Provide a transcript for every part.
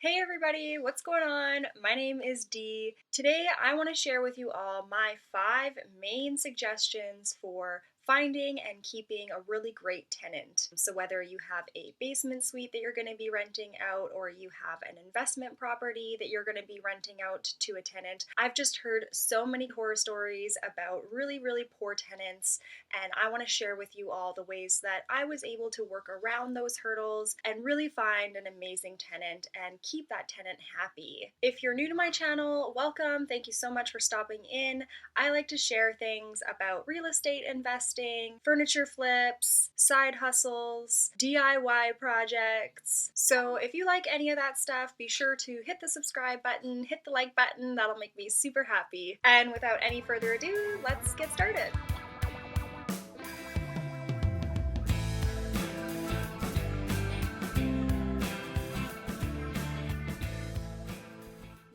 Hey everybody, what's going on? My name is Dee. Today I want to share with you all my 5 main suggestions for finding and keeping a really great tenant. So whether you have a basement suite that you're going to be renting out or you have an investment property that you're going to be renting out to a tenant, I've just heard so many horror stories about really poor tenants, and I want to share with you all the ways that I was able to work around those hurdles and really find an amazing tenant and keep that tenant happy. If you're new to my channel, welcome. Thank you so much for stopping in. I like to share things about real estate investing, furniture flips, side hustles, DIY projects. So if you like any of that stuff, be sure to hit the subscribe button, hit the like button. That'll make me super happy. And without any further ado, let's get started.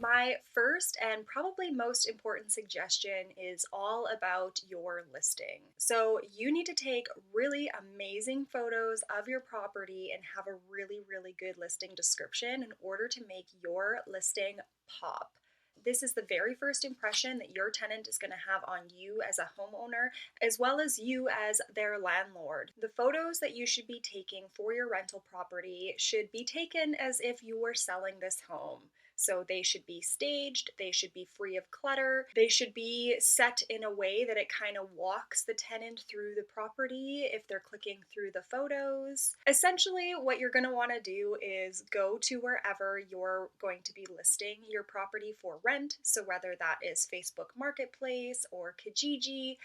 My first and probably most important suggestion is all about your listing. So you need to take really amazing photos of your property and have a really good listing description in order to make your listing pop. This is the very first impression that your tenant is going to have on you as a homeowner, as well as you as their landlord. The photos that you should be taking for your rental property should be taken as if you were selling this home. So they should be staged, they should be free of clutter, they should be set in a way that it kind of walks the tenant through the property if they're clicking through the photos. Essentially, what you're going to want to do is go to wherever you're going to be listing your property for rent. So whether that is Facebook Marketplace or Kijiji,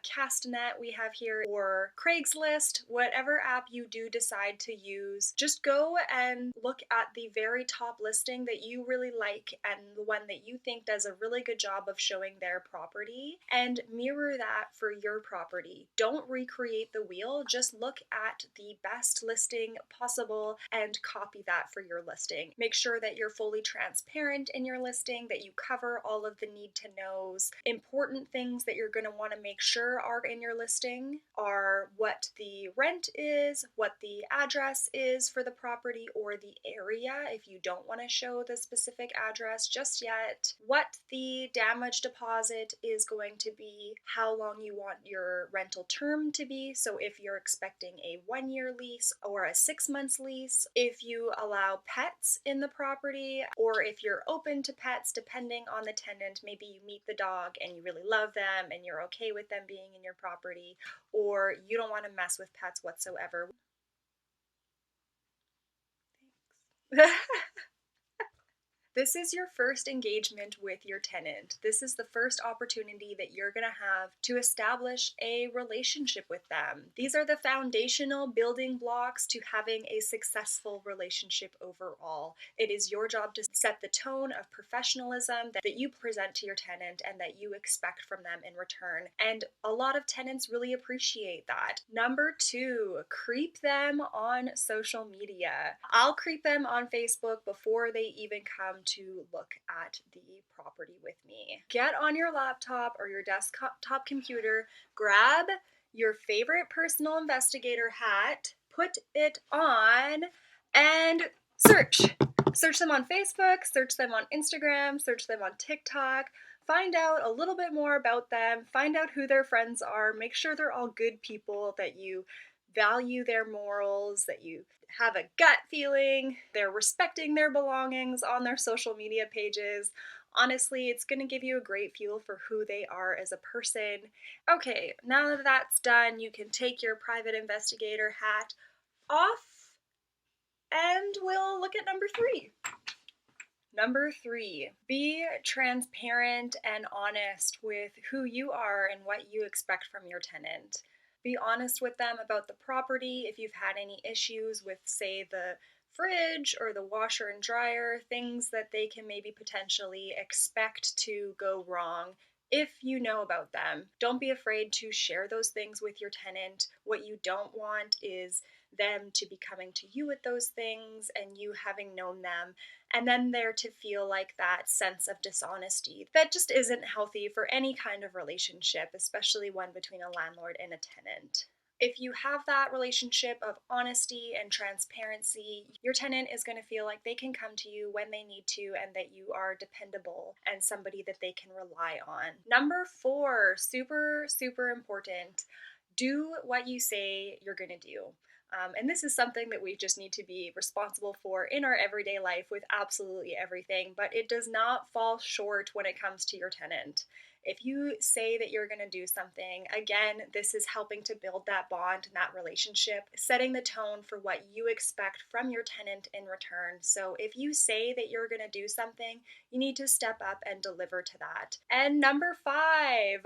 Castanet we have here, or Craigslist, whatever app you do decide to use, just go and look at the very top listing that you really like and the one that you think does a really good job of showing their property, and mirror that for your property. Don't recreate the wheel, just look at the best listing possible and copy that for your listing. Make sure that you're fully transparent in your listing, that you cover all of the need to knows. Important things that you're going to want to make sure are in your listing are what the rent is, what the address is for the property or the area if you don't want to show the specific address just yet, what the damage deposit is going to be, how long you want your rental term to be. So if you're expecting a 1-year lease or a 6 months lease, if you allow pets in the property, or if you're open to pets depending on the tenant. Maybe you meet the dog and you really love them and you're okay with them being in your property, or you don't want to mess with pets whatsoever. Thanks. This is your first engagement with your tenant. This is the first opportunity that you're going to have to establish a relationship with them. These are the foundational building blocks to having a successful relationship overall. It is your job to set the tone of professionalism that you present to your tenant and that you expect from them in return. And a lot of tenants really appreciate that. Number 2, creep them on social media. I'll creep them on Facebook before they even come to look at the property with me. Get on your laptop or your desktop computer, grab your favorite personal investigator hat, put it on, and search. Search them on Facebook, search them on Instagram, search them on TikTok. Find out a little bit more about them, find out who their friends are, make sure they're all good people, that you value their morals, that you have a gut feeling they're respecting their belongings on their social media pages. Honestly, it's going to give you a great feel for who they are as a person. Okay, now that that's done, you can take your private investigator hat off and we'll look at number 3. Number 3, be transparent and honest with who you are and what you expect from your tenant. Be honest with them about the property. If you've had any issues with, say, the fridge or the washer and dryer, things that they can maybe potentially expect to go wrong. If you know about them, don't be afraid to share those things with your tenant. What you don't want is them to be coming to you with those things and you having known them, and then there to feel like that sense of dishonesty. That just isn't healthy for any kind of relationship, especially one between a landlord and a tenant. If you have that relationship of honesty and transparency, your tenant is going to feel like they can come to you when they need to and that you are dependable and somebody that they can rely on. Number 4, super, super important. Do what you say you're going to do. And this is something that we just need to be responsible for in our everyday life with absolutely everything, but it does not fall short when it comes to your tenant. If you say that you're going to do something, again, this is helping to build that bond and that relationship, setting the tone for what you expect from your tenant in return. So if you say that you're going to do something, you need to step up and deliver to that. And number 5,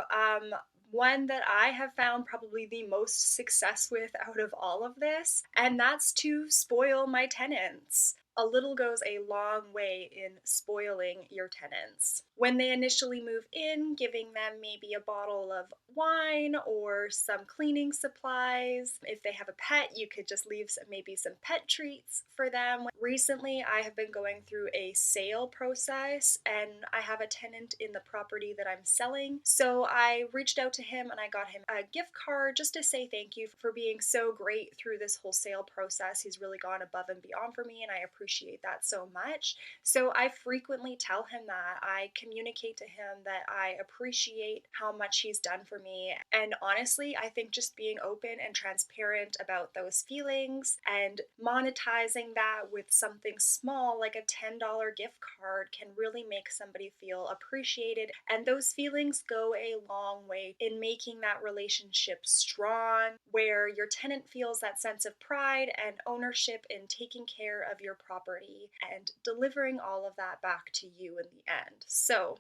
one that I have found probably the most success with out of all of this, and that's to spoil my tenants. A little goes a long way in spoiling your tenants. When they initially move in, giving them maybe a bottle of wine or some cleaning supplies. If they have a pet, you could just leave maybe some pet treats for them. Recently, I have been going through a sale process and I have a tenant in the property that I'm selling. So I reached out to him and I got him a gift card just to say thank you for being so great through this whole sale process. He's really gone above and beyond for me and I appreciate that so much. So I frequently tell him that. I communicate to him that I appreciate how much he's done for me. And honestly, I think just being open and transparent about those feelings and monetizing that with something small like a $10 gift card can really make somebody feel appreciated. And those feelings go a long way in making that relationship strong, where your tenant feels that sense of pride and ownership in taking care of your property and delivering all of that back to you in the end. So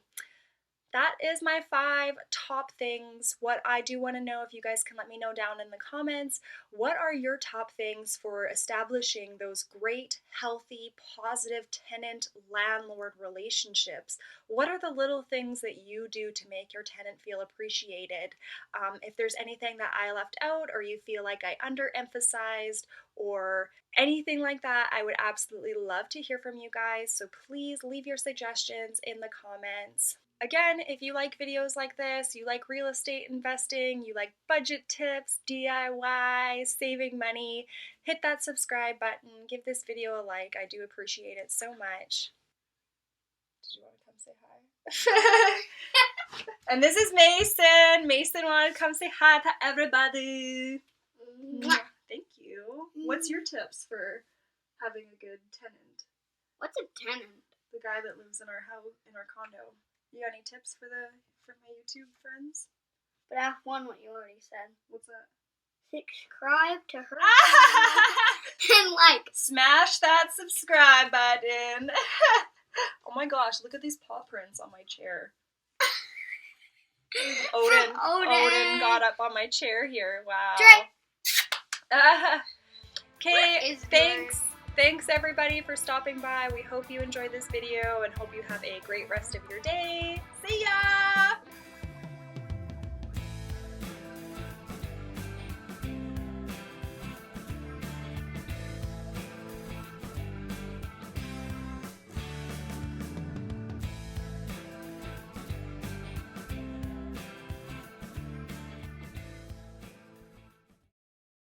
that is my 5 top things. What I do want to know, if you guys can let me know down in the comments, what are your top things for establishing those great, healthy, positive tenant-landlord relationships? What are the little things that you do to make your tenant feel appreciated? If there's anything that I left out or you feel like I underemphasized or anything like that, I would absolutely love to hear from you guys. So please leave your suggestions in the comments. Again, if you like videos like this, you like real estate investing, you like budget tips, DIY, saving money, hit that subscribe button, give this video a like. I do appreciate it so much. Did you want to come say hi? And this is Mason. Mason wanted to come say hi to everybody. Thank you. What's your tips for having a good tenant? What's a tenant? The guy that lives in our house, in our condo. You got any tips for my YouTube friends? But I have one what you already said. What's that? Subscribe to her channel and like. Smash that subscribe button. Oh my gosh, look at these paw prints on my chair. Odin got up on my chair here. Wow. Okay, thanks. Thanks everybody for stopping by. We hope you enjoyed this video and hope you have a great rest of your day. See ya!